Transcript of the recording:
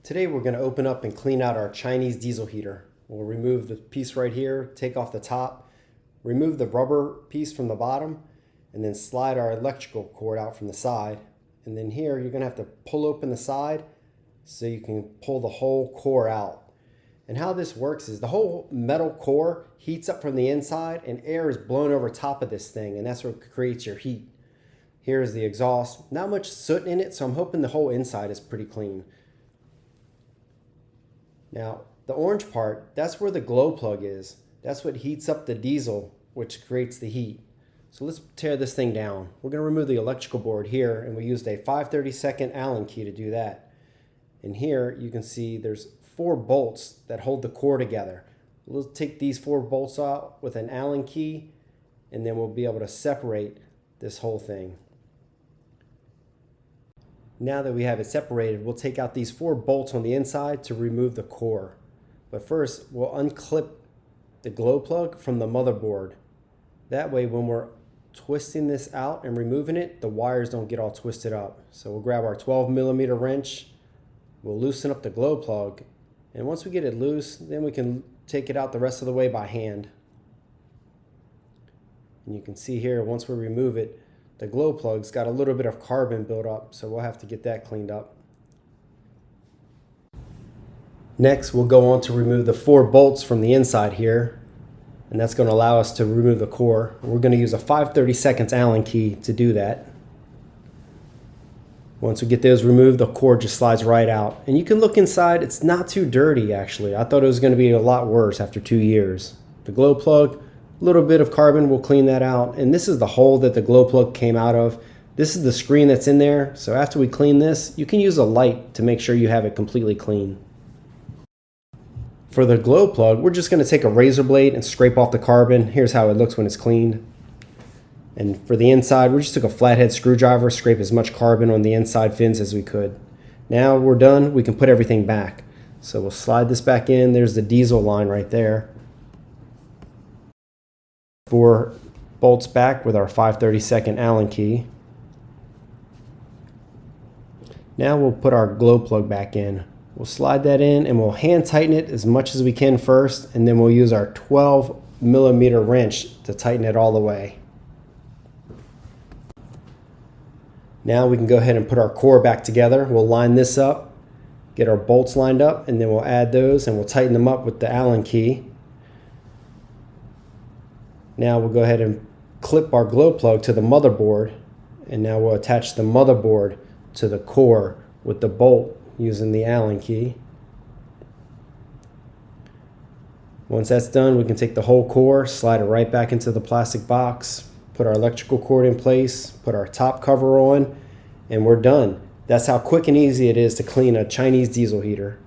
Today we're going to open up and clean out our Chinese diesel heater. We'll remove the piece right here, take off the top, remove the rubber piece from the bottom, and then slide our electrical cord out from the side. And then here you're going to have to pull open the side so you can pull the whole core out. And how this works is the whole metal core heats up from the inside and air is blown over top of this thing, and that's what creates your heat. Here's the exhaust. Not much soot in it, so I'm hoping the whole inside is pretty clean. Now, the orange part, that's where the glow plug is. That's what heats up the diesel, which creates the heat. So let's tear this thing down. We're going to remove the electrical board here, and we used a 5/32 Allen key to do that. And here you can see there's 4 bolts that hold the core together. We'll take these 4 bolts out with an Allen key, and then we'll be able to separate this whole thing. Now that we have it separated, we'll take out these 4 bolts on the inside to remove the core. But first, we'll unclip the glow plug from the motherboard. That way, when we're twisting this out and removing it, the wires don't get all twisted up. So we'll grab our 12mm wrench, we'll loosen up the glow plug, and once we get it loose, then we can take it out the rest of the way by hand. And you can see here, once we remove it, the glow plug's got a little bit of carbon built up, so we'll have to get that cleaned up. Next, we'll go on to remove the 4 bolts from the inside here, and that's going to allow us to remove the core. We're going to use a 5/32 Allen key to do that. Once we get those removed, the core just slides right out. And you can look inside, it's not too dirty actually. I thought it was going to be a lot worse after 2 years. The glow plug, little bit of carbon, we'll clean that out. And this is the hole that the glow plug came out of. This is the screen that's in there. So after we clean this, you can use a light to make sure you have it completely clean. For the glow plug, we're just going to take a razor blade and scrape off the carbon. Here's how it looks when it's cleaned. And for the inside, we just took a flathead screwdriver, scrape as much carbon on the inside fins as we could. Now we're done, we can put everything back. So we'll slide this back in. There's the diesel line right there. 4 bolts back with our 5/32 Allen key. Now we'll put our glow plug back in. We'll slide that in and we'll hand tighten it as much as we can first, and then we'll use our 12mm wrench to tighten it all the way. Now we can go ahead and put our core back together. We'll line this up, get our bolts lined up, and then we'll add those and we'll tighten them up with the Allen key. Now we'll go ahead and clip our glow plug to the motherboard, and now we'll attach the motherboard to the core with the bolt using the Allen key. Once that's done, we can take the whole core, slide it right back into the plastic box, put our electrical cord in place, put our top cover on, and we're done. That's how quick and easy it is to clean a Chinese diesel heater.